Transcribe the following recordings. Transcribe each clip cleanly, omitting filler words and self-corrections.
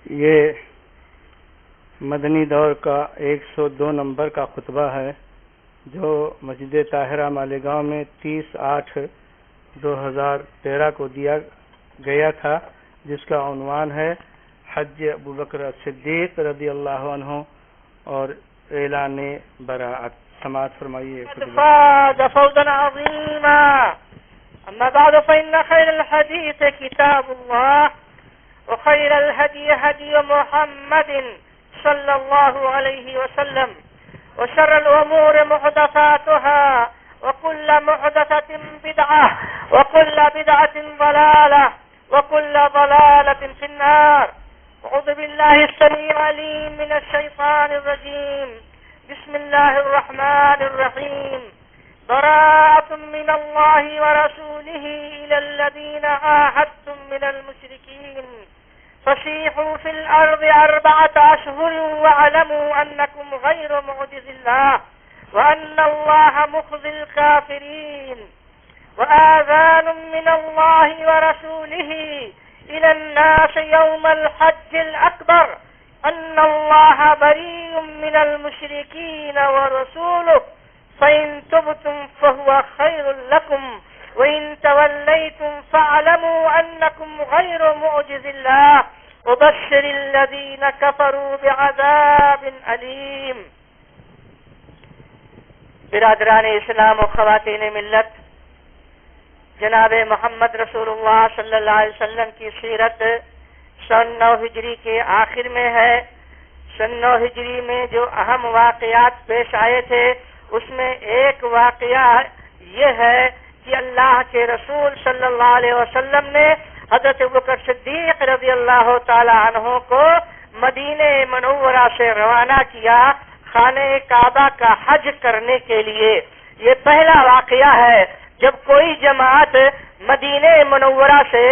یہ مدنی دور کا 102 نمبر کا خطبہ ہے جو مسجد طاہرہ مالیگاؤں میں 30/8/2013 کو دیا گیا تھا، جس کا عنوان ہے حج ابوبکر صدیق رضی اللہ عنہ اور اعلان براءت۔ سماعت فرمائیے۔ فاز فوزا عظیما، اما بعد فإن خير الحديث كتاب الله وخير الهدي هدي محمد صلى الله عليه وسلم وشر الأمور محدثاتها وكل محدثة بدعة وكل بدعة ضلالة وكل ضلالة في النار. أعوذ بالله السميع العليم من الشيطان الرجيم. بسم الله الرحمن الرحيم. براءة من الله ورسوله إلى الذين عاهدتم من المشركين فسيحوا في الأرض 4 أشهر واعلموا أنكم غير معجز الله وأن الله مخزي الكافرين. وآذان من الله ورسوله إلى الناس يوم الحج الأكبر أن الله بريء من المشركين ورسوله فإن تبتم فهو خير لكم وإن توليتم فاعلموا أنكم غير معجز الله وبشر الذين كفروا بعذاب أليم. برادران اسلام و خواتین ملت، جناب محمد رسول اللہ صلی اللہ علیہ وسلم کی سیرت سن 9 ہجری کے آخر میں ہے۔ سن 9 ہجری میں جو اہم واقعات پیش آئے تھے اس میں ایک واقعہ یہ ہے کہ اللہ کے رسول صلی اللہ علیہ وسلم نے حضرت ابوبکر صدیق رضی اللہ تعالی عنہ کو مدینہ منورہ سے روانہ کیا خانہ کعبہ کا حج کرنے کے لیے۔ یہ پہلا واقعہ ہے جب کوئی جماعت مدینہ منورہ سے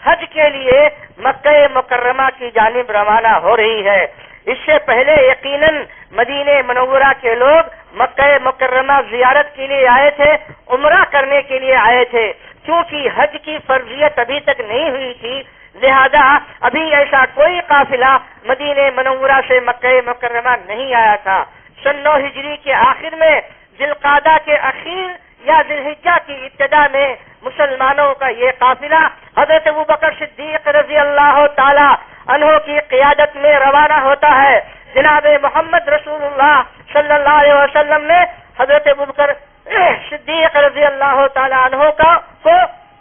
حج کے لیے مکہ مکرمہ کی جانب روانہ ہو رہی ہے۔ اس سے پہلے یقیناً مدینہ منورہ کے لوگ مکہ مکرمہ زیارت کے لیے آئے تھے، عمرہ کرنے کے لیے آئے تھے۔ چونکہ حج کی فرضیت ابھی تک نہیں ہوئی تھی، لہذا ابھی ایسا کوئی قافلہ مدینہ منورہ سے مکہ مکرمہ نہیں آیا تھا۔ سن 9 ہجری کے آخر میں ذی القعدہ کے اخیر یا ذی الحجہ کی ابتدا میں مسلمانوں کا یہ قافلہ حضرت ابوبکر صدیق رضی اللہ تعالی عنہ کی قیادت میں روانہ ہوتا ہے۔ جناب محمد رسول اللہ صلی اللہ علیہ وسلم نے حضرت ابوبکر صدیق رضی اللہ تعالی عنہ کو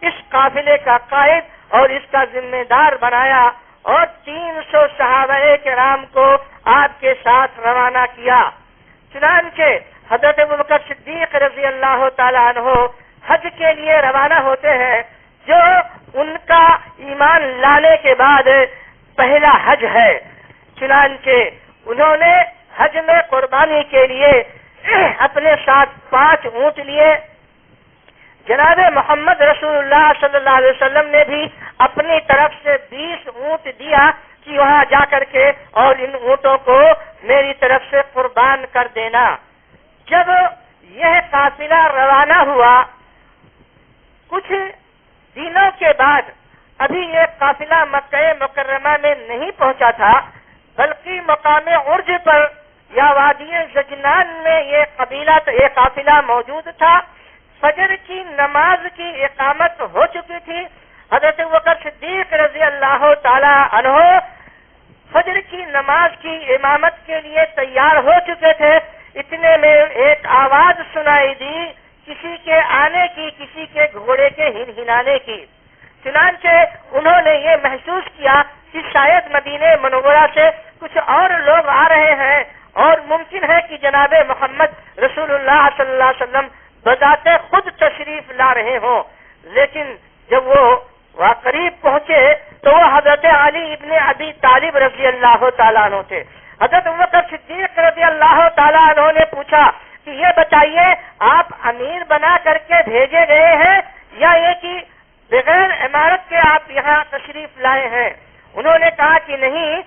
اس قافلے کا قائد اور اس کا ذمہ دار بنایا اور 300 صحابہ کرام کو آپ کے ساتھ روانہ کیا۔ چنانچہ حضرت ابوبکر صدیق رضی اللہ تعالی عنہ حج کے لیے روانہ ہوتے ہیں، جو ان کا ایمان لانے کے بعد پہلا حج ہے۔ چنانچہ انہوں نے حج میں قربانی کے لیے اپنے ساتھ 5 اونٹ لیے۔ جناب محمد رسول اللہ صلی اللہ علیہ وسلم نے بھی اپنی طرف سے 20 اونٹ دیا کہ وہاں جا کر کے اور ان اونٹوں کو میری طرف سے قربان کر دینا۔ جب یہ قافلہ روانہ ہوا، کچھ دنوں کے بعد، ابھی یہ قافلہ مکہ مکرمہ میں نہیں پہنچا تھا، بلکہ مقام عرج پر یا وادی زجنان میں یہ قافلہ موجود تھا۔ فجر کی نماز کی اقامت ہو چکی تھی۔ حضرت ابوبکر صدیق رضی اللہ تعالی عنہ فجر کی نماز کی امامت کے لیے تیار ہو چکے تھے۔ اتنے میں ایک آواز سنائی دی، کسی کے آنے کی، کسی کے گھوڑے کے ہنہنانے کی۔ چنانچہ انہوں نے یہ محسوس کیا کہ شاید مدینہ منورہ سے کچھ اور لوگ آ رہے ہیں اور ممکن ہے کہ جناب محمد رسول اللہ صلی اللہ علیہ وسلم بذات خود تشریف لا رہے ہوں۔ لیکن جب وہ قریب پہنچے تو وہ حضرت علی ابن ابی طالب رضی اللہ تعالیٰ عنہ تھے۔ حضرت ابوبکر صدیق رضی اللہ تعالیٰ عنہ نے پوچھا کہ یہ بتائیے آپ امیر بنا کر کے بھیجے گئے ہیں یا یہ کہ بغیر امارت کے آپ یہاں تشریف لائے ہیں؟ انہوں نے کہا کہ نہیں،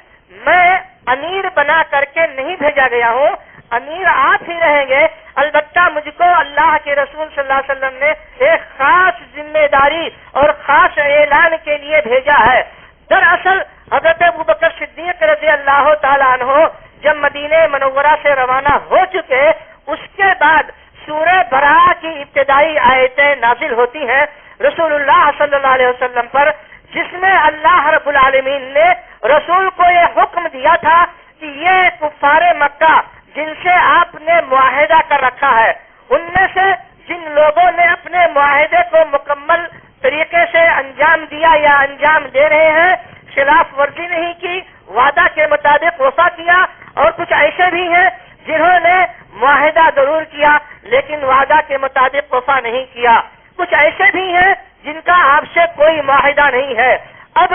میں امیر بنا کر کے نہیں بھیجا گیا ہوں، امیر آپ ہی رہیں گے، البتہ مجھ کو اللہ کے رسول صلی اللہ علیہ وسلم نے ایک خاص ذمہ داری اور خاص اعلان کے لیے بھیجا ہے۔ دراصل حضرت ابوبکر صدیق رضی اللہ تعالیٰ عنہ جب مدینہ منورہ سے روانہ ہو چکے، اس کے بعد سورہ براءہ کی ابتدائی آیتیں نازل ہوتی ہیں رسول اللہ صلی اللہ علیہ وسلم پر، جس میں اللہ رب العالمین نے رسول کو یہ حکم دیا تھا کہ یہ کفار مکہ جن سے آپ نے معاہدہ کر رکھا ہے، ان میں سے جن لوگوں نے اپنے معاہدے کو مکمل طریقے سے انجام دیا یا انجام دے رہے ہیں، خلاف ورزی نہیں کی، وعدہ کے مطابق وفا کیا، اور کچھ ایسے بھی ہیں جنہوں نے معاہدہ ضرور کیا لیکن وعدہ کے مطابق وفا نہیں کیا، کچھ ایسے بھی ہیں جن کا آپ سے کوئی معاہدہ نہیں ہے۔ اب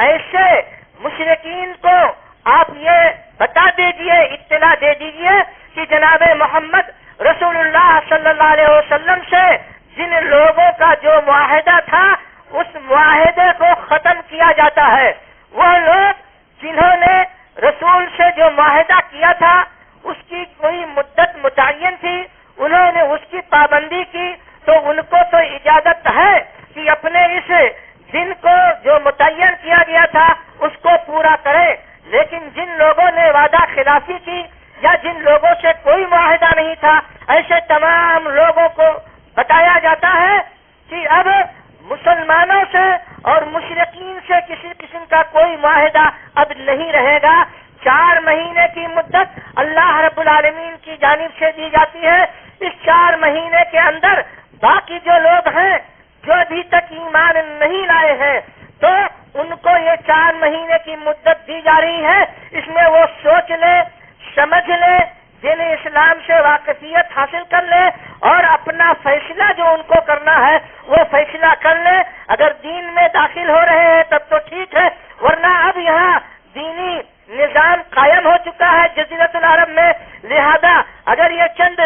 ایسے مشرکین کو آپ یہ بتا دیجئے، اطلاع دے دیجئے کہ جناب محمد رسول اللہ صلی اللہ علیہ وسلم سے جن لوگوں کا جو معاہدہ تھا اس معاہدے کو ختم کیا جاتا ہے، وہ لوگ جنہوں نے رسول سے جو معاہدہ کیا تھا اس کی کوئی مدت متعین تھی، انہوں نے اس کی پابندی کی، تو ان کو تو اجازت ہے کہ اپنے اس دن کو جو متعین کیا گیا تھا اس کو پورا کرے، لیکن جن لوگوں نے وعدہ خلافی کی یا جن لوگوں سے کوئی معاہدہ نہیں تھا، ایسے تمام لوگوں کو بتایا جاتا ہے کہ اب مسلمانوں سے اور مشرکین سے کسی قسم کا کوئی معاہدہ اب نہیں رہے گا۔ 4 مہینے کی مدت اللہ رب العالمین کی جانب سے دی جاتی ہے، اس 4 مہینے کے اندر باقی جو لوگ ہیں جو ابھی تک ایمان نہیں لائے ہیں تو ان کو یہ 4 مہینے کی مدت دی جا رہی ہے، اس میں وہ سوچ لے، سمجھ لے، دین اسلام سے واقفیت حاصل کر لے اور اپنا فیصلہ جو ان کو کرنا ہے وہ فیصلہ کر لے۔ اگر دین میں داخل ہو رہے ہیں تب تو ٹھیک ہے، ورنہ اب یہاں دینی نظام قائم ہو چکا ہے جزیرۃ العرب میں، لہذا اگر یہ چند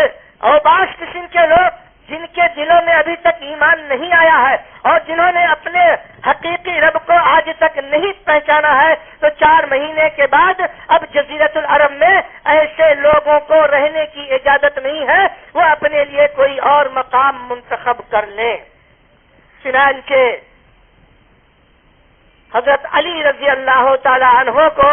اوباش قسم کے لوگ جن کے دلوں میں ابھی تک ایمان نہیں آیا ہے اور جنہوں نے اپنے حقیقی رب کو آج تک نہیں پہچانا ہے، تو 4 مہینے کے بعد اب جزیرۃ العرب میں ایسے لوگوں کو رہنے کی اجازت نہیں ہے، وہ اپنے لیے کوئی اور مقام منتخب کر لیں۔ چنانچہ حضرت علی رضی اللہ تعالی عنہ کو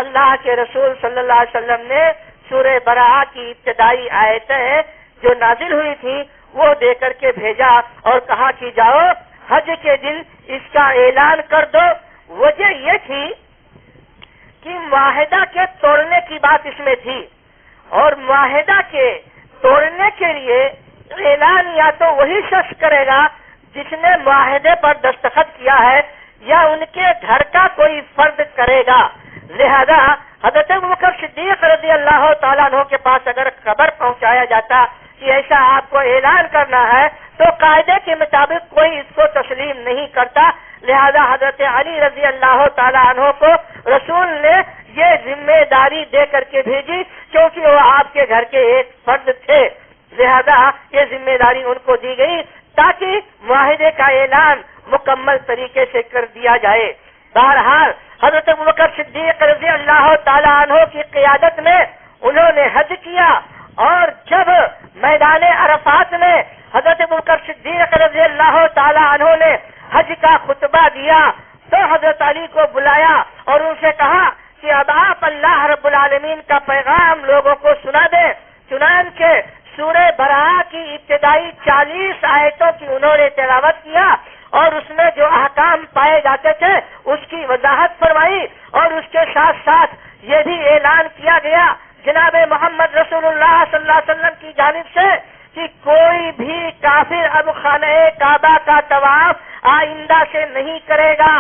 اللہ کے رسول صلی اللہ علیہ وسلم نے سورہ براءہ کی ابتدائی آیتیں جو نازل ہوئی تھی وہ دے کر کے بھیجا اور کہا کہ جاؤ حج کے دن اس کا اعلان کر دو۔ وجہ یہ تھی کہ معاہدہ کے توڑنے کی بات اس میں تھی، اور معاہدہ کے توڑنے کے لیے اعلان یا تو وہی شخص کرے گا جس نے معاہدے پر دستخط کیا ہے یا ان کے گھر کا کوئی فرد کرے گا۔ لہذا حضرت ابوبکر صدیق رضی اللہ تعالیٰ عنہ کے پاس اگر خبر پہنچایا جاتا کہ ایسا آپ کو اعلان کرنا ہے تو قاعدے کے مطابق کوئی اس کو تسلیم نہیں کرتا، لہذا حضرت علی رضی اللہ تعالیٰ عنہ کو رسول نے یہ ذمہ داری دے کر کے بھیجی، کیونکہ وہ آپ کے گھر کے ایک فرد تھے، لہذا یہ ذمہ داری ان کو دی گئی تاکہ معاہدے کا اعلان مکمل طریقے سے کر دیا جائے۔ بہرحال حضرت ابوبکر صدیق رضی اللہ تعالیٰ عنہ کی قیادت میں انہوں نے حج کیا، اور جب میدان عرفات میں حضرت ابوبکر صدیق رضی اللہ تعالیٰ عنہ نے حج کا خطبہ دیا تو حضرت علی کو بلایا اور ان سے کہا کہ اب آپ اللہ رب العالمین کا پیغام لوگوں کو سنا دیں۔ چنانچہ سورہ براءہ کی ابتدائی 40 آیتوں کی انہوں نے تلاوت کیا اور اس میں جو احکام پائے جاتے تھے اس کی وضاحت فرمائی، اور اس کے ساتھ ساتھ یہ بھی اعلان کیا گیا جناب محمد رسول اللہ صلی اللہ علیہ وسلم کی جانب سے کہ کوئی بھی کافر اب خانہ کعبہ کا طواف آئندہ سے نہیں کرے گا،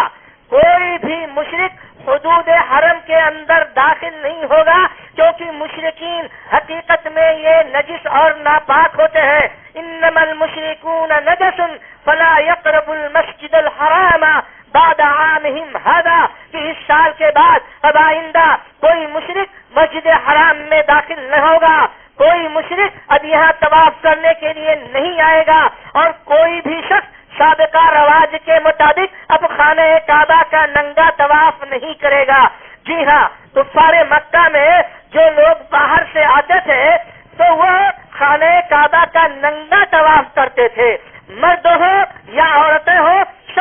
کوئی بھی مشرک حدود حرم کے اندر داخل نہیں ہوگا، کیونکہ مشرکین حقیقت میں یہ نجس اور ناپاک ہوتے ہیں۔ انما المشرکون نجس فلا يقربوا المسجد الحرام بعد عامهم هذا، کہ اس سال کے بعد اب آئندہ کوئی مشرک مسجد حرام میں داخل نہ ہوگا، کوئی مشرک اب یہاں طواف کرنے کے لیے نہیں آئے گا، اور کوئی بھی شخص سابقہ رواج کے مطابق اب خانہ کعبہ کا ننگا طواف نہیں کرے گا۔ جی ہاں، کفار مکہ میں جو لوگ باہر سے آتے تھے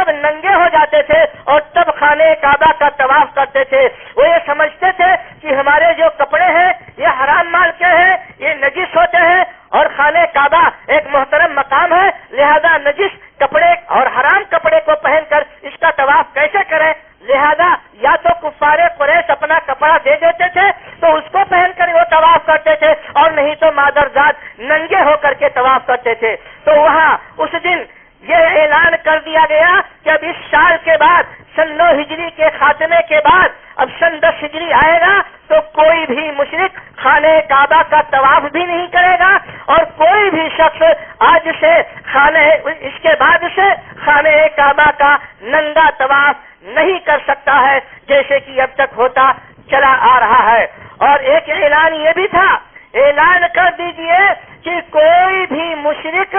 جب ننگے ہو جاتے تھے اور تب خانہ کعبہ کا طواف کرتے تھے، وہ یہ سمجھتے تھے کہ ہمارے جو کپڑے ہیں یہ حرام مال کے ہیں، یہ نجس ہوتے ہیں، اور خانہ کعبہ ایک محترم مقام ہے، لہذا نجس کپڑے اور حرام کپڑے کو پہن کر اس کا طواف کیسے کریں؟ لہذا یا تو کفار قریش اپنا کپڑا دے دیتے تھے تو اس کو پہن کر وہ طواف کرتے تھے، اور نہیں تو مادرزاد ننگے ہو کر کے طواف کرتے تھے۔ تو وہاں اس دن یہ اعلان کر دیا گیا کہ اب اس سال کے بعد سن 9 ہجری کے خاتمے کے بعد اب سن 10 ہجری آئے گا تو کوئی بھی مشرک خانہ کعبہ کا طواف بھی نہیں کرے گا، اور کوئی بھی شخص آج سے اس کے بعد سے خانہ کعبہ کا ننگا طواف نہیں کر سکتا ہے، جیسے کہ اب تک ہوتا چلا آ رہا ہے۔ اور ایک اعلان یہ بھی تھا، اعلان کر دیجئے کہ کوئی بھی مشرک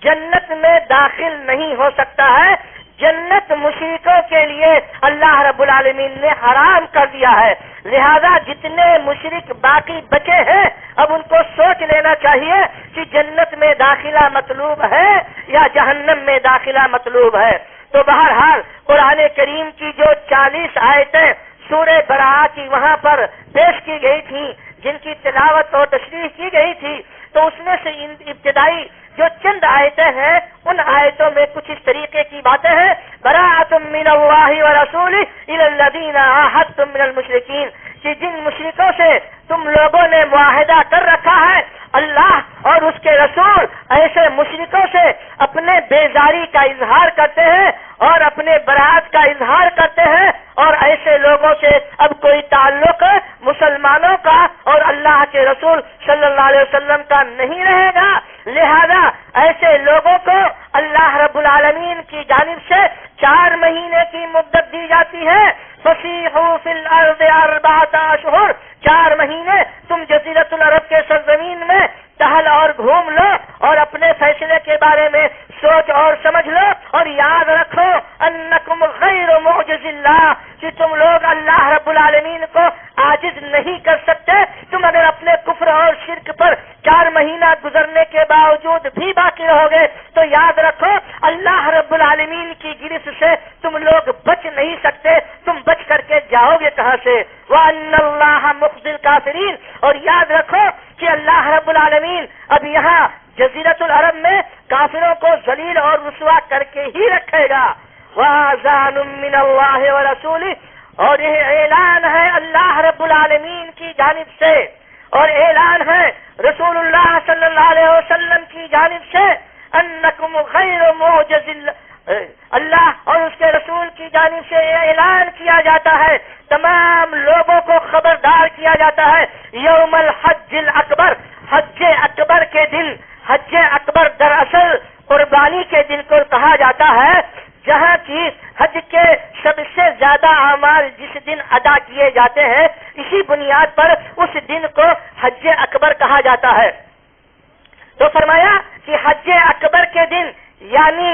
جنت میں داخل نہیں ہو سکتا ہے، جنت مشرکوں کے لیے اللہ رب العالمین نے حرام کر دیا ہے، لہذا جتنے مشرک باقی بچے ہیں اب ان کو سوچ لینا چاہیے کہ جنت میں داخلہ مطلوب ہے یا جہنم میں داخلہ مطلوب ہے۔ تو بہرحال قرآن کریم کی جو 40 آیتیں سورہ براءہ کی وہاں پر پیش کی گئی تھیں، جن کی تلاوت اور تشریح کی گئی تھی، تو اس میں سے ابتدائی جو چند آیتیں ہیں ان آیتوں میں کچھ اس طریقے کی باتیں ہیں، براءۃ من اللہ ورسولہ الی الذین عاہدتم من المشرکین، کہ جن مشرکوں سے تم لوگوں نے معاہدہ کر رکھا ہے، اللہ اور اس کے رسول ایسے مشرکوں سے اپنے بیزاری کا اظہار کرتے ہیں اور اپنے برات کا اظہار کرتے ہیں، اور ایسے لوگوں سے اب کوئی تعلق مسلمانوں کا اور اللہ کے رسول صلی اللہ علیہ وسلم کا نہیں رہے گا، لہذا ایسے لوگوں کو اللہ رب العالمین کی جانب سے 4 مہینے کی مدت دی جاتی ہے۔ فسیحوا فی الارض 4 اشہر، 4 مہینے تم جزیرۃ العرب کے سرزمین میں ٹہل اور گھوم لو اور اپنے فیصلے کے بارے میں سوچ اور سمجھ لو، اور یاد رکھو انکم غیر معجز اللہ، کہ تم لوگ اللہ رب العالمین کو عاجز نہیں کر سکتے۔ تم اگر اپنے کفر اور شرک پر 4 مہینہ گزرنے کے باوجود بھی باقی رہو گے تو یاد رکھو اللہ رب العالمین کی گرفت سے تم لوگ بچ نہیں سکتے، تم بچ کر کے جاؤ گے کہاں سے؟ وَأَنَّ اللَّهَ مُخْزِي الْكَافِرِينَ، اور یاد رکھو کہ اللہ رب العالمین اب یہاں جزیرۃ العرب میں کافروں کو ذلیل اور رسوا کر کے ہی رکھے گا۔ وَأَذَانٌ مِّنَ اللَّهِ وَرَسُولِهِ، اور یہ اعلان ہے اللہ رب العالمین کی جانب سے، اور اعلان ہے رسول اللہ صلی اللہ علیہ وسلم کی جانب سے، انکم غیر معجز اللہ اور اس کے رسول کی جانب سے یہ اعلان کیا جاتا ہے، تمام لوگوں کو خبردار کیا جاتا ہے، یوم الحج الاکبر، حج اکبر کے دن، حج اکبر دراصل قربانی کے دن کو کہا جاتا ہے، جہاں کی حج کے سب سے زیادہ اعمال جس دن ادا کیے جاتے ہیں، اسی بنیاد پر اس دن کو حج اکبر کہا جاتا ہے۔ تو فرمایا کہ حج اکبر کے دن یعنی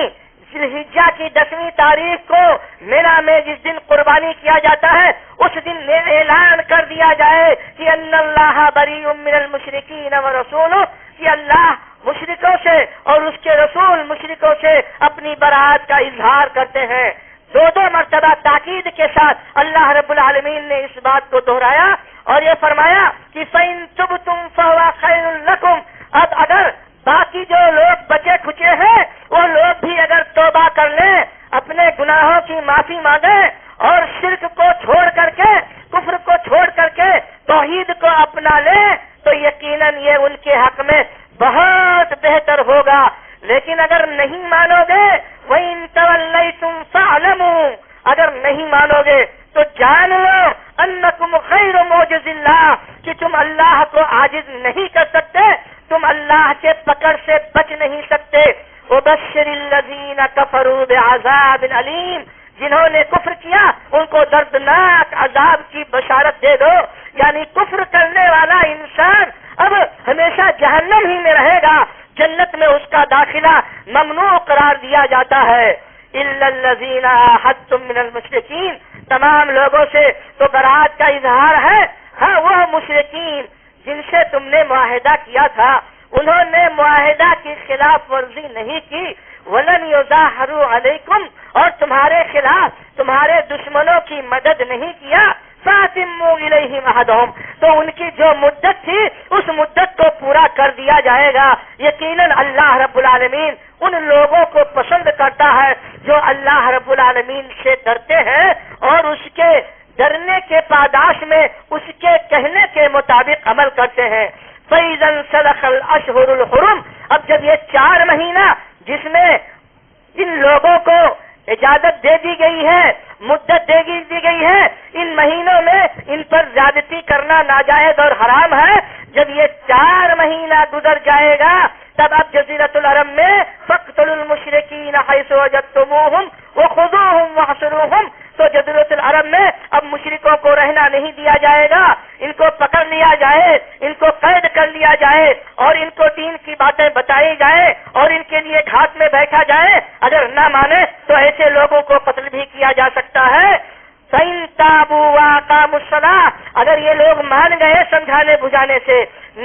ذی الحجہ کی 10ویں تاریخ کو مینا میں جس دن قربانی کیا جاتا ہے، اس دن اعلان کر دیا جائے کہ ان اللہ بریء من المشرکین ورسولہ، کہ اللہ مشرکوں سے اور اس کے رسول مشرکوں سے اپنی برات کا اظہار کرتے ہیں۔ 2 مرتبہ تاکید کے ساتھ اللہ رب العالمین نے اس بات کو دہرایا اور یہ فرمایا کہ فَإِن تُبْتُمْ فَهُوَ خَيْرٌ لَكُمْ، اب اگر باقی جو لوگ بچے کھچے ہیں وہ لوگ بھی اگر توبہ کر لیں، اپنے گناہوں کی معافی مانگیں اور شرک کو چھوڑ کر کے، کفر کو چھوڑ کر کے توحید کو اپنا لیں تو یقیناً یہ ان کے حق میں بہت بہتر ہوگا۔ لیکن اگر نہیں مانو گے، وَإِن تَوَلَّيْتُمْ فَاعْلَمُوا، اگر نہیں مانو گے تو جان لو انکم غیر معجز اللہ، کہ تم اللہ کو عاجز نہیں کر سکتے، تم اللہ کے پکڑ سے بچ نہیں سکتے۔ وَبَشِّرِ الَّذِينَ كَفَرُوا بِعَذَابٍ أَلِيمٍ، جنہوں نے کفر کیا ان کو دردناک عذاب کی بشارت دے دو، یعنی کفر کرنے والا انسان اب ہمیشہ جہنم ہی میں رہے گا، جنت میں اس کا داخلہ ممنوع قرار دیا جاتا ہے۔ إِلَّا الَّذِينَ عَاهَدتُّم مِّنَ الْمُشْرِكِينَ، تمام لوگوں سے تو برات کا اظہار ہے، ہاں وہ مشرکین جن سے تم نے معاہدہ کیا تھا انہوں نے معاہدہ کی خلاف ورزی نہیں کی، وَلَمْ يُظَاهِرُوا عَلَيْكُمْ، اور تمہارے تمہارے خلاف تمہارے دشمنوں کی مدد نہیں کیا، فَأَتِمُّوا إِلَيْهِمْ عَهْدَهُمْ، تو ان کی جو مدت تھی اس مدت کو پورا کر دیا جائے گا۔ یقیناً اللہ رب العالمین ان لوگوں کو پسند کرتا ہے جو اللہ رب العالمین سے ڈرتے ہیں اور اس کے ڈرنے کے پاداش میں اس کے کہنے کے مطابق عمل کرتے ہیں۔ فَإِذَا انْسَلَخَ الْأَشْهُرُ الْحُرُمُ، اب جب یہ 4 مہینہ جس میں ان لوگوں کو اجازت دے دی گئی ہے، مدت دے دی گئی ہے، ان مہینوں میں ان پر زیادتی کرنا ناجائز اور حرام ہے، جب یہ 4 مہینہ گزر جائے گا تب اب جزیرۃ العرب میں فَاقْتُلُوا الْمُشْرِكِينَ حَيْثُ وَجَدتُّمُوهُمْ وَخُذُوهُمْ وَاحْصُرُوهُمْ، تو جزیرۃ العرب میں اب مشرکوں کو رہنا نہیں دیا جائے گا، ان کو پکڑ لیا جائے، ان کو قید کر لیا جائے اور ان کو دین کی باتیں بتائی جائے اور ان کے لیے گھاٹ میں بیٹھا جائے، اگر نہ مانے تو ایسے لوگوں کو قتل بھی کیا جا سکتا ہے۔ فَإِن تَابُوا وَأَقَامُوا الصَّلَاةَ، اگر یہ لوگ مان گئے سمجھانے بجھانے سے،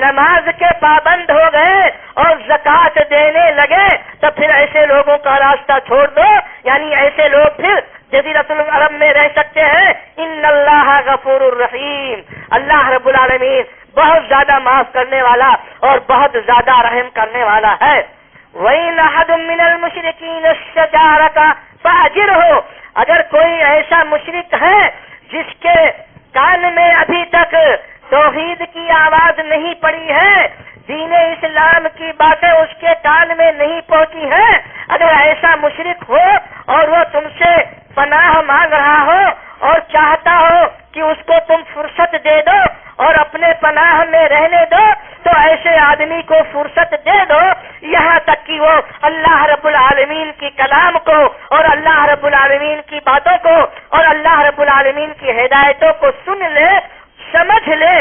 نماز کے پابند ہو گئے اور زکوٰۃ دینے لگے، تو پھر ایسے لوگوں کا راستہ چھوڑ دو، یعنی ایسے لوگ پھر جزیرۃ العرب میں رہ سکتے ہیں۔ ان اللہ غفور الرحیم، اللہ رب العالمین بہت زیادہ معاف کرنے والا اور بہت زیادہ رحم کرنے والا ہے۔ وَإِنْ أَحَدٌ مِّنَ الْمُشْرِكِينَ اسْتَجَارَكَ فَأَجِرْهُ، اگر کوئی ایسا مشرک ہے جس کے کان میں ابھی تک توحید کی آواز نہیں پڑی ہے، دین اسلام کی باتیں اس کے کان میں نہیں پہنچی ہیں، اگر ایسا مشرک ہو اور وہ تم سے پناہ مانگ رہا ہو اور چاہتا ہو کہ اس کو تم فرصت دے دو اور اپنے پناہ میں رہنے دو، تو ایسے آدمی کو فرصت دے دو یہاں تک کہ وہ اللہ رب العالمین کی کلام کو اور اللہ رب العالمین کی باتوں کو اور اللہ رب العالمین کی ہدایتوں کو سن لے، سمجھ لے،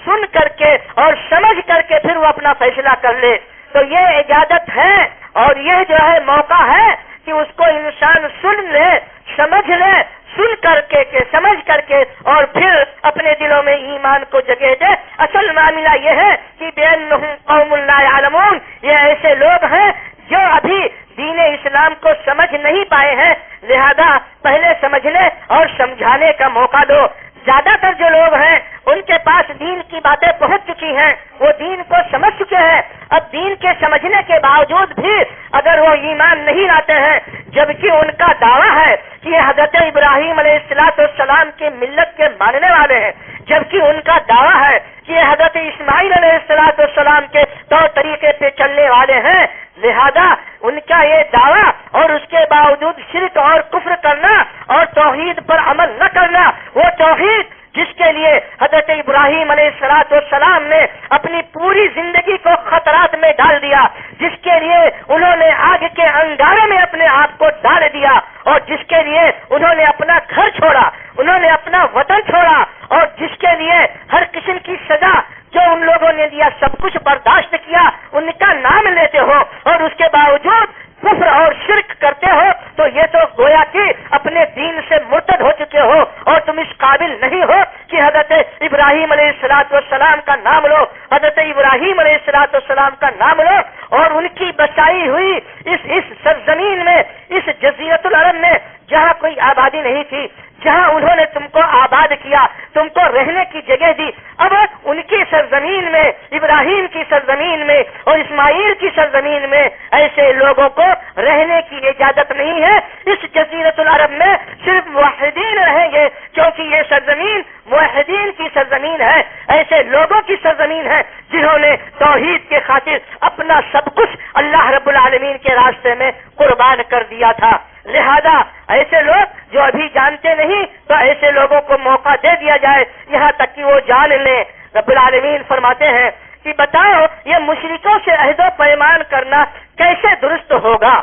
سن کر کے اور سمجھ کر کے پھر وہ اپنا فیصلہ کر لے۔ تو یہ اجازت ہے اور یہ جو ہے موقع ہے کہ اس کو انسان سن لے، سمجھ لے، سن کر کے سمجھ کر کے اور پھر اپنے دلوں میں ایمان کو جگہ دے۔ اصل معاملہ یہ ہے کہ بِأَنَّهُمْ قَوْمٌ لَا يَعْلَمُونَ، یہ ایسے لوگ ہیں جو ابھی دین اسلام کو سمجھ نہیں پائے ہیں، لہذا پہلے سمجھنے اور سمجھانے کا موقع دو۔ زیادہ تر جو لوگ ہیں ان کے پاس دین کی باتیں پہنچ چکی ہیں، وہ دین کو سمجھ چکے ہیں، اب دین کے سمجھنے کے باوجود بھی اگر وہ ایمان نہیں لاتے ہیں، جبکہ ان کا دعویٰ ہے کہ یہ حضرت ابراہیم علیہ السلام کی ملت کے ماننے والے ہیں، جبکہ ان کا دعویٰ ہے کہ یہ حضرت اسماعیل علیہ السلام کے طور طریقے پہ چلنے والے ہیں، لہذا ان کا یہ دعویٰ اور اس کے باوجود شرک اور کفر کرنا اور توحید پر عمل نہ کرنا، وہ توحید جس کے لیے حضرت ابراہیم علیہ السلام نے اپنی پوری زندگی کو خطرات میں ڈال دیا، جس کے لیے انہوں نے آگ کے انگارے میں اپنے آپ کو ڈال دیا اور جس کے لیے انہوں نے اپنا گھر چھوڑا، انہوں نے اپنا وطن چھوڑا اور جس کے لیے ہر قسم کی سزا جو ان لوگوں نے دیا سب کچھ برداشت کیا، ان کا نام لیتے ہو اور اس کے باوجود کفر اور شرک کرتے ہو، تو یہ تو گویا کہ اپنے دین سے مرتد ہو چکے ہو اور تم اس قابل نہیں ہو کہ حضرت ابراہیم علیہ السلام کا نام لو، حضرت ابراہیم علیہ السلام کا نام لو اور ان کی بسائی ہوئی اس سرزمین میں، اس جزیرۃ العرب میں جہاں کوئی آبادی نہیں تھی، جہاں انہوں نے تم کو آباد کیا، تم کو رہنے کی جگہ دی، اب ان کی سرزمین میں، ابراہیم کی سرزمین میں اور اسماعیل کی سرزمین میں ایسے لوگوں کو رہنے کی اجازت نہیں ہے۔ اس جزیرۃ العرب میں صرف موحدین رہیں گے، کیونکہ یہ سرزمین موحدین کی سرزمین ہے، ایسے لوگوں کی سرزمین ہے جنہوں نے توحید کے خاطر اپنا سب کچھ اللہ رب العالمین کے راستے میں قربان کر دیا تھا۔ لہذا ایسے لوگ جو ابھی جانتے نہیں تو ایسے لوگوں کو موقع دے دیا جائے یہاں تک کہ وہ جان لیں۔ رب العالمین فرماتے ہیں کہ بتاؤ یہ مشرکوں سے عہد و پیمان کرنا کیسے درست ہوگا؟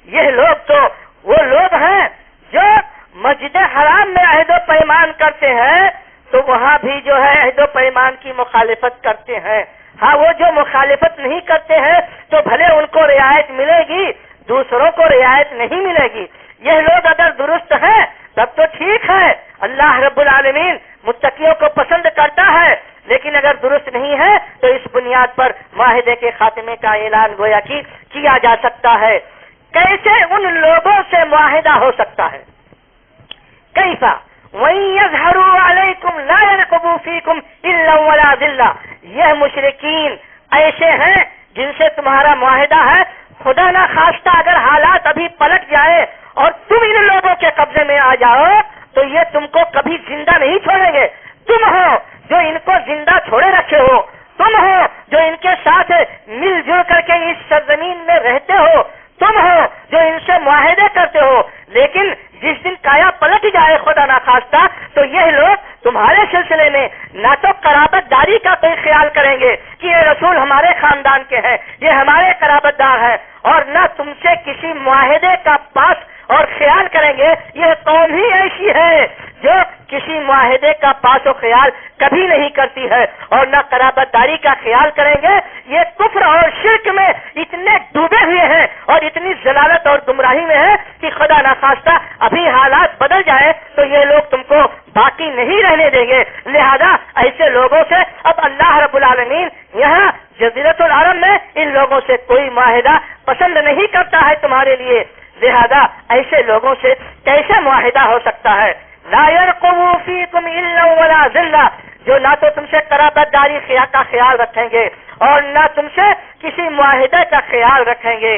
یہ لوگ تو وہ لوگ ہیں جو مسجد حرام میں عہد و پیمان کرتے ہیں تو وہاں بھی جو ہے عہد و پیمان کی مخالفت کرتے ہیں۔ ہاں وہ جو مخالفت نہیں کرتے ہیں تو بھلے ان کو رعایت ملے گی، دوسروں کو رعایت نہیں ملے گی۔ یہ لوگ اگر درست ہیں تب تو ٹھیک ہے، اللہ رب العالمین متقیوں کو پسند کرتا ہے، لیکن اگر درست نہیں ہے تو اس بنیاد پر معاہدے کے خاتمے کا اعلان گویا کہ کیا جا سکتا ہے۔ کیسے ان لوگوں سے معاہدہ ہو سکتا ہے؟ کیف وَإِن يَظْهَرُوا عَلَيْكُمْ لَا يَرْقُبُوا فِيكُمْ إِلَّا وَلَا ذِلَّةً، یہ مشرکین ایسے ہیں جن سے تمہارا معاہدہ ہے، خدا نہ خواستہ اگر حالات ابھی پلٹ جائے اور تم ان لوگوں کے قبضے میں آ جاؤ تو یہ تم کو کبھی زندہ نہیں چھوڑیں گے۔ تم ہو جو ان کو زندہ چھوڑے رکھے ہو، تم ہو جو ان کے ساتھ مل جل کر کے اس سرزمین میں رہتے ہو، تم ہو جو ان سے معاہدے کرتے ہو، لیکن جس دن کایا پلٹ جائے خدا نہ خواستہ تو یہ لوگ تمہارے سلسلے میں نہ تو قرابت داری کا کوئی خیال کریں گے کہ یہ رسول ہمارے خاندان کے ہیں، یہ ہمارے قرابت دار ہیں، اور نہ تم سے کسی معاہدے کا پاس اور خیال کریں گے۔ یہ قوم ہی ایسی ہے جو کسی معاہدے کا پاس و خیال کبھی نہیں کرتی ہے اور نہ قرابت داری کا خیال کریں گے۔ یہ کفر اور شرک میں اتنے ڈوبے ہوئے ہیں اور اتنی ضلالت اور گمراہی میں ہے کہ خدا نہ خواستہ ابھی حالات بدل جائے تو یہ لوگ تم کو باقی نہیں رہنے دیں گے۔ لہذا ایسے لوگوں سے اب اللہ رب العالمین یہاں جزیرۃ العرب میں ان لوگوں سے کوئی معاہدہ پسند نہیں کرتا ہے تمہارے لیے، لہذا ایسے لوگوں سے کیسے معاہدہ ہو سکتا ہے؟ لا يرقبوا فيكم الا ولا ذلہ، جو نہ تو تم سے قرابت داری کا خیال رکھیں گے اور نہ تم سے کسی معاہدے کا خیال رکھیں گے۔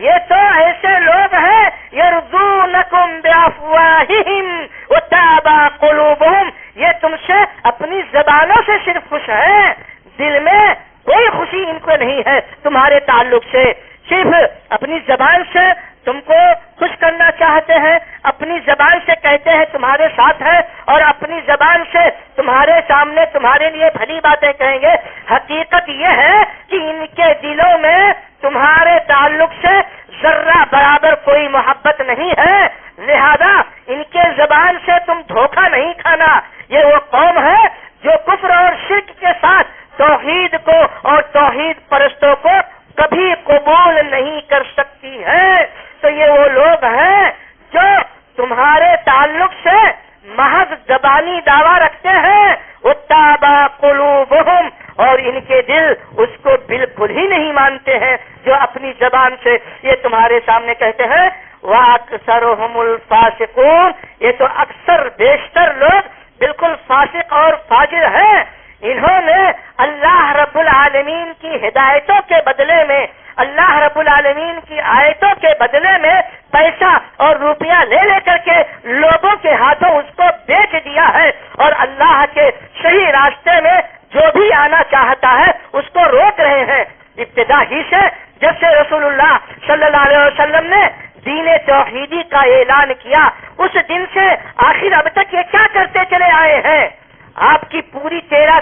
یہ تو ایسے لوگ ہیں یرضونکم بافواہہم وتابى قلوبہم، یہ تم سے اپنی زبانوں سے صرف خوش ہیں، دل میں کوئی خوشی ان کو نہیں ہے تمہارے تعلق سے، صرف اپنی زبان سے تم کو خوش کرنا چاہتے ہیں، اپنی زبان سے کہتے ہیں تمہارے ساتھ ہے اور اپنی زبان سے تمہارے سامنے تمہارے لیے بھلی باتیں کہیں گے۔ حقیقت یہ ہے کہ ان کے دلوں میں تمہارے تعلق سے ذرہ برابر کوئی محبت نہیں ہے، لہذا ان کے زبان سے تم دھوکہ نہیں کھانا۔ یہ وہ قوم ہے جو کفر اور شرک کے ساتھ توحید کو اور توحید پرستوں کو کبھی قبول نہیں کر سکتی ہے۔ تو یہ وہ لوگ ہیں جو تمہارے تعلق سے محض زبانی دعویٰ رکھتے ہیں، وَتَابَى قُلُوبُهُمْ، اور ان کے دل اس کو بالکل ہی نہیں مانتے ہیں جو اپنی زبان سے یہ تمہارے سامنے کہتے ہیں۔ وَأَكْثَرُهُمُ الْفَاسِقُونَ، یہ تو اکثر بیشتر لوگ بالکل فاسق اور فاجر ہیں۔ انہوں نے اللہ رب العالمین کی ہدایتوں کے بدلے میں، اللہ رب العالمین کی آیتوں کے بدلے میں پیسہ اور روپیہ لے لے کر کے لوگوں کے ہاتھوں اس کو بیچ دیا ہے، اور اللہ کے صحیح راستے میں جو بھی آنا چاہتا ہے اس کو روک رہے ہیں۔ ابتدا ہی سے جب سے رسول اللہ صلی اللہ علیہ وسلم نے دین توحیدی کا اعلان کیا، اس دن سے آخر اب تک یہ کیا کرتے چلے آئے ہیں؟ آپ کی پوری 13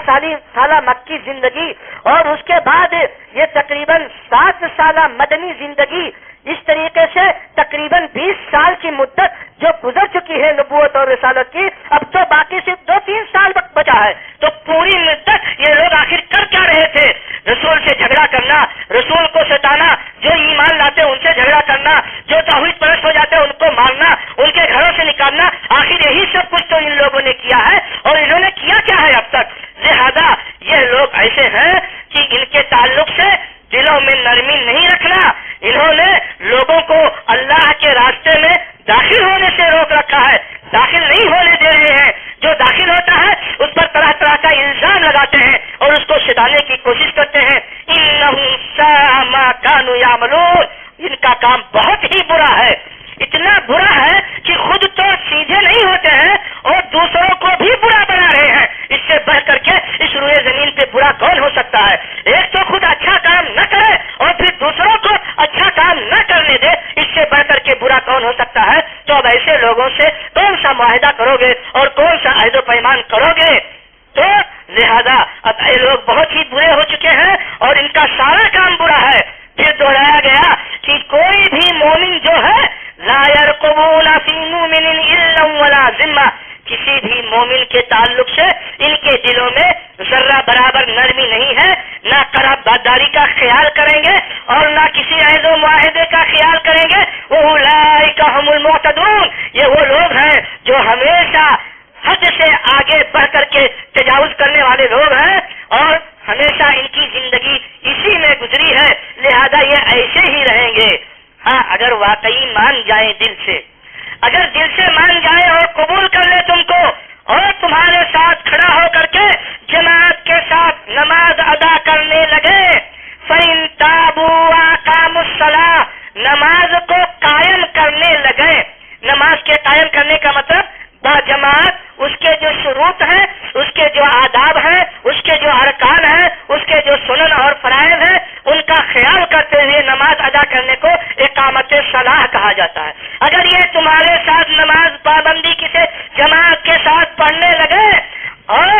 سالہ مکی زندگی اور اس کے بعد یہ تقریباً 7 سالہ مدنی زندگی، اس طریقے سے تقریباً 20 سال کی مدت جو گزر چکی ہے نبوت اور رسالت کی، اب تو باقی صرف 2-3 سال وقت بچا ہے۔ تو پوری مدت یہ لوگ آخر کر کیا رہے تھے؟ رسول سے جھگڑا کرنا، رسول کو ستانا، جو ایمان لاتے ان سے جھگڑا کرنا، جو توحید پرست ہو جاتے ان کو مارنا، ان کے گھروں سے نکالنا، آخر یہی سب کچھ تو ان لوگوں نے کیا ہے، اور انہوں نے کیا کیا ہے اب تک؟ لہذا یہ لوگ ایسے ہیں کہ ان کے تعلق سے دلوں میں نرمی نہیں رکھنا، انہوں نے لوگوں کو اللہ کے راستے میں داخل ہونے سے روک رکھا ہے، داخل نہیں ہونے دے رہے ہیں۔ جو داخل ہوتا ہے اس پر طرح طرح کا الزام لگاتے ہیں اور اس کو ستانے کی کوشش کرتے ہیں۔ انہم ساء ما کانوا یعملون، ان کا کام بہت ہی برا ہے، اتنا برا ہے کہ خود تو سیدھے نہیں ہوتے ہیں اور دوسروں کو بھی برا بنا رہے ہیں۔ اس سے بڑھ کر کے اس روئے زمین پہ برا کون ہو سکتا ہے؟ ایک تو خود اچھا کام نہ کرے اور پھر دوسروں کو اچھا کام نہ کرنے دے، اس سے بڑھ کر کے برا کون ہو سکتا ہے؟ تو اب ایسے لوگوں سے کون سا معاہدہ کرو گے اور کون سا عہد و پیمان کرو گے؟ تو لہذا اب یہ لوگ بہت ہی برے ہو چکے ہیں اور ان کا سارا کام برا ہے۔ پھر دوہرایا گیا کہ کوئی بھی مومن جو ہے لا يرقبون فی مومن الا ولا ذمہ، کسی بھی مومن کے تعلق سے ان کے دلوں میں ذرہ برابر نرمی نہیں ہے، نہ قرابت داری کا خیال کریں گے اور نہ کسی عہد و معاہدے کا خیال کریں گے۔ اولئک هم المعتدون، یہ وہ لوگ ہیں جو ہمیشہ حد سے آگے بڑھ کر کے تجاوز کرنے والے لوگ ہیں اور ہمیشہ ان کی زندگی اسی میں گزری ہے، لہذا یہ ایسے ہی رہیں گے۔ ہاں، اگر واقعی مان جائیں دل سے، اگر دل سے مان جائیں اور قبول کر کرنے کا مطلب باجماعت اس کے جو شروط ہیں، اس کے جو آداب ہیں، اس کے جو ارکان ہیں، اس کے جو سنن اور فرائض ہیں، ان کا خیال کرتے ہوئے نماز ادا کرنے کو اقامت صلاح کہا جاتا ہے۔ اگر یہ تمہارے ساتھ نماز پابندی کسی جماعت کے ساتھ پڑھنے لگے اور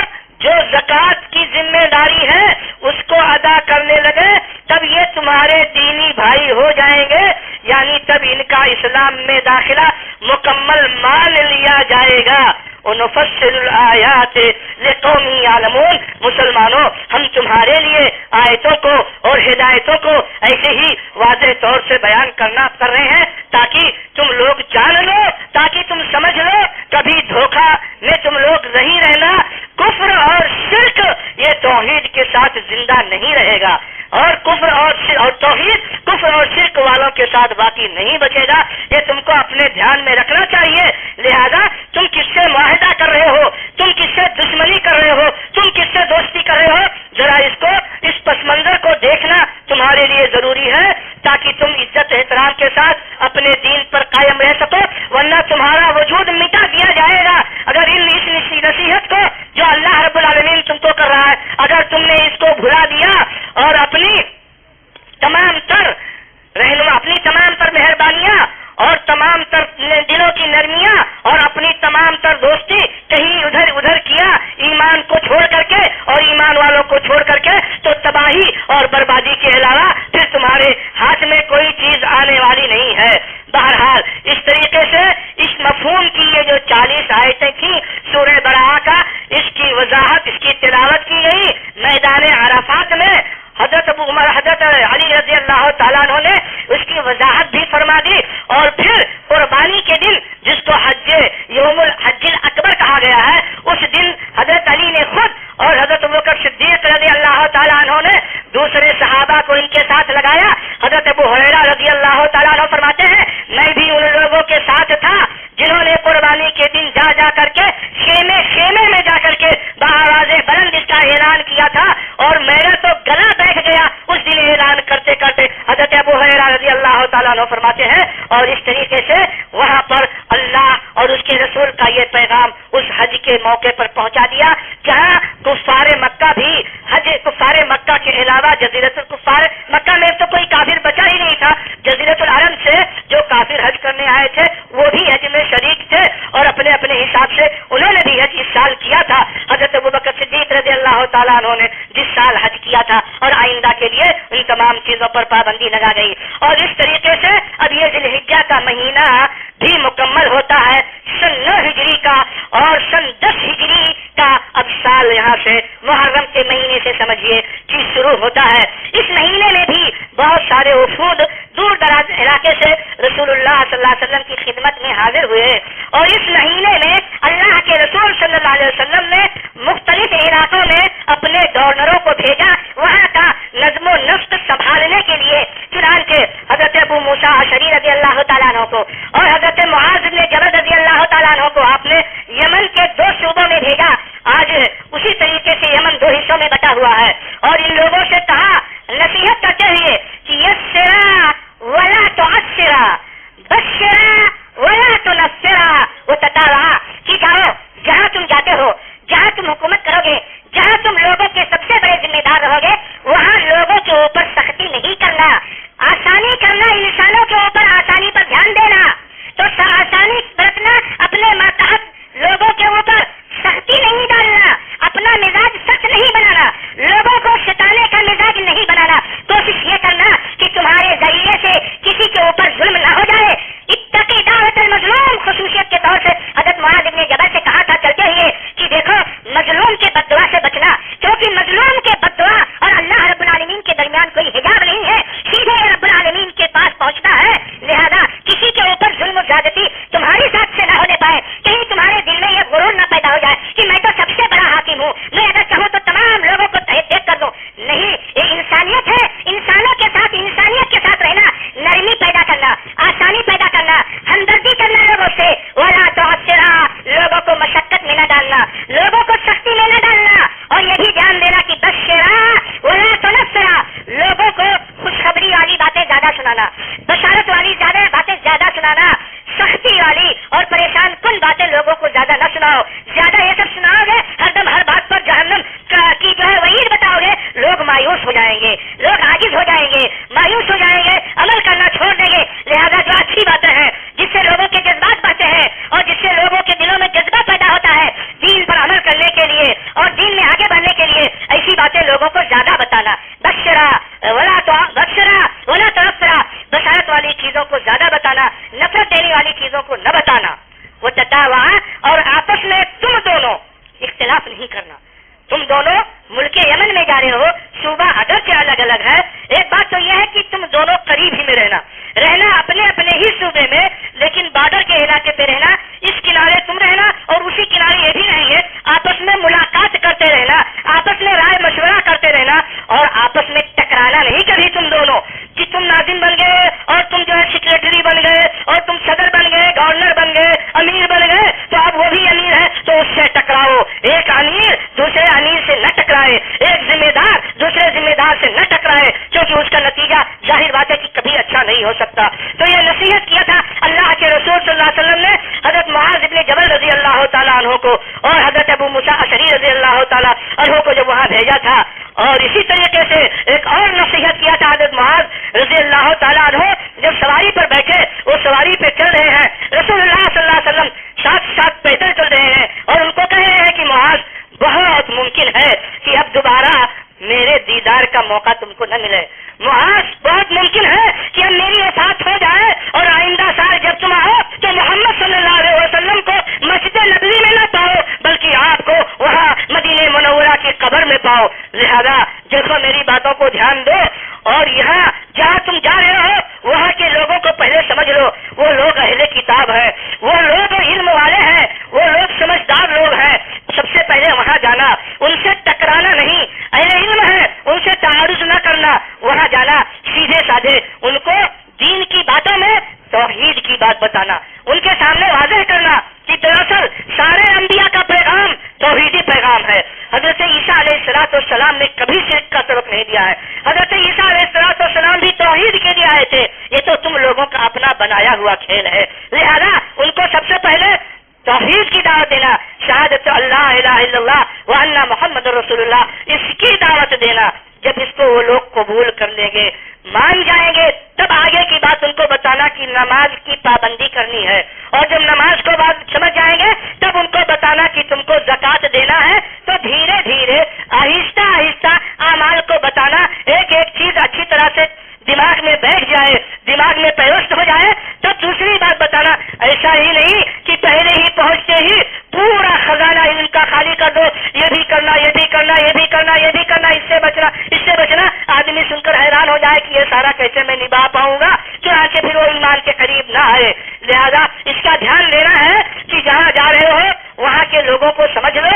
جو زکوٰۃ کی ذمہ داری ہے اس کو ادا کرنے لگے، تب یہ تمہارے دینی بھائی ہو جائیں گے، یعنی تب ان کا اسلام میں داخلہ مکمل مان لیا جائے گا۔ وَنُفَصِّلُ الْآيَاتِ لِقَوْمٍ يَعْلَمُونَ، مسلمانوں ہم تمہارے لیے آیتوں کو اور ہدایتوں کو ایسے ہی واضح طور سے بیان کر رہے ہیں تاکہ تم لوگ جان لو، تاکہ تم سمجھ لو، کبھی دھوکہ میں تم لوگ نہیں رہنا۔ کفر اور شرک یہ توحید کے ساتھ زندہ نہیں رہے گا، اور کفر اور توحید کفر اور شرک والوں کے ساتھ باقی نہیں بچے گا۔ یہ تم کو اپنے دھیان میں رکھنا چاہیے۔ لہذا تم کس سے معاہدہ کر رہے ہو، تم کس سے دشمنی کر رہے ہو، تم کس سے دوستی کر رہے ہو، ذرا اس پس منظر کو دیکھنا تمہارے لیے ضروری ہے تاکہ تم عزت احترام کے ساتھ اپنے دین پر قائم رہ سکو، ورنہ تمہارا وجود مٹا دیا جائے گا۔ اگر اس نصیحت کو جو اللہ رب العالمین تم کو کر رہا ہے، اگر تم نے اس کو بھلا دیا اور اپنی تمام تر مہربانیاں اور تمام تر دلوں کی نرمیاں اور اپنی تمام تر دوستی کہیں ادھر کیا ایمان کو چھوڑ کر کے اور ایمان والوں کو چھوڑ کر کے، تو تباہی اور بربادی کے علاوہ پھر تمہارے ہاتھ میں کوئی چیز آنے والی نہیں ہے۔ بہرحال اس طریقے سے اس مفہوم کی یہ جو 40 آیتیں تھیں سورہ براءہ کا، اس کی وضاحت، اس کی تلاوت کی گئی میدان عرفات میں۔ حضرت علی رضی اللہ تعالیٰ عنہ نے اس کی وضاحت بھی فرما دی، اور پھر قربانی کے دن جس کو یوم الحج الاکبر کہا گیا ہے، اس دن حضرت علی نے خود اور حضرت ابوبکر صدیق رضی اللہ تعالیٰ عنہ نے دوسرے صحابہ کو ان کے ساتھ لگایا۔ حضرت ابو ہریرہ رضی اللہ تعالیٰ عنہ فرماتے ہیں میں بھی ان لوگوں کے ساتھ تھا جنہوں نے قربانی کے دن جا کر کے خیمے میں جا کر کے بآواز بلند اس کا اعلان کیا تھا، اور میرا تو گلا بیٹھ گیا اس دن اعلان کرتے کرتے۔ حضرت ابو ہریرہ رضی اللہ تعالیٰ عنہ فرماتے ہیں، اور اس طریقے سے وہاں پر اللہ اور اس کے رسول کا یہ پیغام اس حج کے موقع پر پہنچا دیا جہاں کفار مکہ بھی کفار مکہ کے علاوہ جزیرۃ الکفار مکہ میں تو کوئی کافر بچا ہی نہیں تھا، جزیرۃ العرب سے جو کافر حج کرنے آئے تھے وہ بھی حج میں شریک تھے، اور اپنے حساب سے انہوں نے بھی حج اس سال کیا تھا۔ حضرت ابوبکر صدیق رضی اللہ تعالیٰ عنہ نے جس سال حج کیا تھا، اور آئندہ کے لیے ان تمام چیزوں پر پابندی لگا گئی، اور اس طریقے سے اب یہ ذی الحجہ کا مہینہ بھی مکمل ہوتا ہے سن 9 ہجری کا، اور سن 10 ہجری کا اب سال یہاں سے محرم کے مہینے سے سمجھیے کہ شروع ہوتا ہے۔ اس مہینے میں بھی بہت سارے وفود دور دراز علاقے سے رسول اللہ صلی اللہ علیہ وسلم کی خدمت میں حاضر ہوئے، اور اس مہینے میں اللہ کے رسول صلی اللہ علیہ وسلم نے مختلف علاقوں میں اپنے گورنروں کو بھیجا وہاں کا نظم و نسق سنبھالنے کے لیے۔ چنانچہ حضرت ابو موسیٰ اشعری رضی اللہ تعالیٰ عنہ کو اور حضرت معاذ بن جبل رضی اللہ تعالیٰ عنہ کو آپ نے یمن کے 2 صوبوں میں بھیجا۔ آج اسی طریقے سے یمن 2 حصوں میں بٹا ہوا ہے، اور ان لوگوں سے کہا نصیحت کرتے ہوئے کہ یسرا ولا تعسرا، بشرا ولا تنفرا وتتابعا، کہ جاؤ جہاں تم جاتے ہو، جہاں تم حکومت کرو گے، جہاں تم لوگوں کے سب سے بڑے ذمہ دار رہو گے، وہاں لوگوں کے اوپر سختی نہیں کرنا، آسانی کرنا، انسانوں کے اوپر آسانی پر دھیان دینا، تو آسانی برتنا، اپنے ماتحت اور پریشان کن باتیں لوگوں کو زیادہ نہ سناؤ. زیادہ یہ سب سناؤ گے ہر دم ہر بات پر جہنم کی جو ہے وعید بتاؤ گے، لوگ مایوس ہو جائیں گے، لوگ عاجز ہو جائیں گے، مایوس ہو جائیں گے، عمل کرنا چھوڑ دیں گے. لہذا جو اچھی باتیں ہیں جس سے لوگوں کے جذبات بڑھتے ہیں اور جس سے لوگوں کے دلوں میں جذبہ پیدا ہوتا ہے دین پر عمل کرنے کے لیے اور دین میں آگے بڑھنے کے لیے، ایسی باتیں لوگوں کو زیادہ بتانا. بشرا ولا تنفرا، بشارت والی چیزوں کو زیادہ بتانا، نفرت دینے والی چیزوں کو نہ بتانا. وہ تتاوا، اور آپس میں تم دونوں اختلاف نہیں کرنا. تم دونوں ملک یمن میں جا رہے ہو، صوبہ اگرچہ الگ الگ ہے، ایک بات تو یہ ہے کہ تم دونوں قریب ہی میں رہنا اپنے اپنے ہی صوبے میں، لیکن بارڈر کے علاقے پہ رہنا. اس کنارے تم رہنا اور اسی کنارے یہ بھی رہیں گے. آپس میں ملاقات کرتے رہنا، آپس میں رائے مشورہ کرتے رہنا اور آپس میں ٹکرانا نہیں کبھی تم دونوں کہ تم ناظم بن گئے اور تم جو ہے سیکریٹری بن گئے اور تم صدر بن گئے، گورنر بن گئے، امیر بن گئے، تو اب وہ بھی امیر ہے تو اس سے ٹکراؤ. ایک امیر دوسرے امیر سے نہ ٹکرائے، ایک ذمہ دار دوسرے ذمہ دار سے نہ ٹکرائے، کیونکہ اس کا نتیجہ ظاہر بات ہے کہ کبھی اچھا نہیں ہو سکتا. تو یہ نصیحت کیا تھا اللہ کے رسول صلی اللہ علیہ وسلم نے حضرت معاذ ابن جبل رضی اللہ تعالیٰ عنہ کو اور حضرت ابو موسیٰ اشعری رضی اللہ تعالیٰ عنہ کو جب وہاں بھیجا تھا. اور اسی طریقے سے ایک اور نصیحت کیا تھا حضرت معاذ رضی اللہ تعالیٰ عنہ جب سواری پر بیٹھے، وہ سواری پہ چل رہے ہیں، رسول اللہ صلی اللہ علیہ وسلم ساتھ ساتھ پیدل چل رہے ہیں اور ان کو کہہ رہے ہیں کہ معاذ بہت ممکن ہے کہ اب دوبارہ میرے دیدار کا موقع تم کو نہ ملے. معاذ بہت ممکن ہے کہ اب میری وفات ہو جائے اور آئندہ سال جب تم آؤ تو محمد صلی اللہ علیہ وسلم کو مسجد نبوی میں نہ پاؤ بلکہ آپ کو وہاں مدینہ منورہ کی قبر میں پاؤ. لہذا دیکھو میری باتوں کو دھیان دو اور یہاں جہاں تم جا رہے ہو وہاں کے لوگوں کو پہلے سمجھ لو. وہ لوگ اہل کتاب ہیں، وہ لوگ علم والے ہیں، وہ لوگ سمجھدار لوگ ہیں. سب سے پہلے وہاں جانا، ان سے ٹکرانا نہیں. اہل علم ہے ان سے تعارض نہ کرنا، وہاں جانا سیدھے سادھے ان کو دین کی باتوں میں توحید کی بات بتانا، ان کے سامنے واضح کرنا کہ دراصل سارے انبیاء کا پیغام توحیدی پیغام ہے. حضرت عیسیٰ علیہ السلام نے کبھی شرک کا سبق نہیں دیا ہے. حضرت عیسیٰ علیہ السلام بھی توحید کے لیے آئے تھے. یہ تو تم لوگوں کا اپنا بنایا ہوا کھیل ہے. لہذا ان کو سب سے پہلے توحید کی دعوت دینا، شہادت اللہ الہ الا اللہ وان محمد رسول اللہ، اس کی دعوت دینا. جب اس کو وہ لوگ قبول کر لیں گے، مان جائیں گے، تب آگے کی بات ان کو بتانا کہ نماز کی پابندی کرنی ہے. اور جب نماز کو بات سمجھ جائیں گے تب ان کو بتانا کہ تم کو زکوٰۃ دینا ہے. تو دھیرے دھیرے آہستہ آہستہ اعمال کو بتانا، ایک ایک چیز اچھی طرح سے دماغ میں بیٹھ جائے، دماغ میں پیوست ہو جائے تب دوسری بات بتانا. ایسا ہی نہیں کہ پہلے ہی پہنچتے ہی پورا خزانہ علم کا خالی کر دو، یہ بھی کرنا، یہ بھی کرنا، یہ بھی کرنا، یہ بھی کرنا، اس سے بچنا، اس سے بچنا. آدمی سن کر حیران ہو جائے کہ یہ سارا کیسے میں نبھا پاؤں گا، چنانچہ پھر وہ ایمان کے قریب نہ آئے. لہذا اس کا دھیان دینا ہے کہ جہاں جا رہے ہو وہاں کے لوگوں کو سمجھ لو،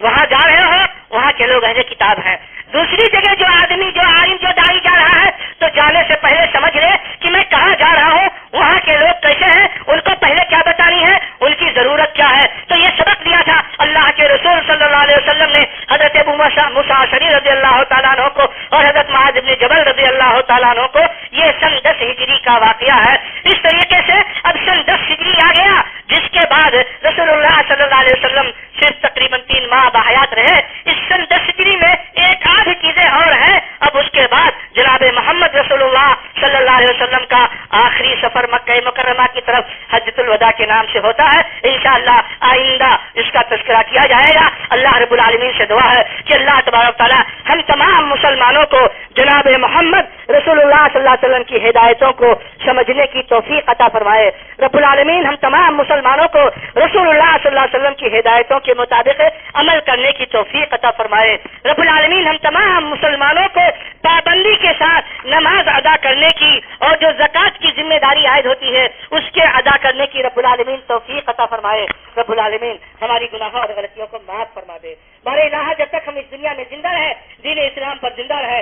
وہاں جا رہے ہو وہاں کے لوگ اہل کتاب ہیں. دوسری جگہ جو آدمی، جو عالم، جو داعی جا رہا ہے تو جانے سے پہلے سمجھ لے کہ میں کہاں جا رہا ہوں، وہاں کے لوگ کیسے ہیں، ان کو پہلے کیا بتانی ہے، ان کی ضرورت کیا ہے. تو یہ سبق دیا تھا اللہ کے رسول صلی اللہ علیہ وسلم نے حضرت ابو موسیٰ اشعری رضی اللہ تعالیٰ عنہ کو اور حضرت معاذ بن جبل رضی اللہ تعالیٰ عنہ کو. یہ سن 10 ہجری کا واقعہ ہے. اس طریقے سے اب سن 10 ہجری آ گیا، جس کے بعد رسول اللہ صلی اللہ علیہ وسلم صرف تقریباً 3 ماہ بحیات رہے. اس سن 10 ہجری میں ایک آدھ چیزیں اور ہیں. اب اس کے بعد جناب محمد رسول اللہ صلی اللہ علیہ وسلم کا آخری سفر مکہ مکرمہ کی طرف حجۃ الوداع کے نام سے ہوتا ہے. انشاءاللہ آئندہ اس کا تذکرہ کیا جائے گا. اللہ رب العالمین سے دعا ہے کہ اللہ تبارک تعالیٰ ہم تمام مسلمانوں کو جناب محمد رسول اللہ صلی اللہ علیہ وسلم کی ہدایتوں کو سمجھنے کی توفیق عطا فرمائے. رب العالمین ہم تمام مسلمانوں کو رسول اللہ صلی اللہ علیہ وسلم کی ہدایتوں کے مطابق عمل کرنے کی توفیق عطا فرمائے. رب العالمین ہم تمام مسلمانوں کو پابندی کے ساتھ نماز ادا کرنے کی اور جو زکوٰۃ کی ذمہ داری عائد ہوتی ہے اس کے ادا کرنے کی رب العالمین توفیق عطا فرمائے. رب العالمین ہماری گناہوں اور غلطیوں کو معاف فرما دے. ہمارے الہ جب تک ہم اس دنیا میں زندہ رہے دین اسلام پر زندہ رہے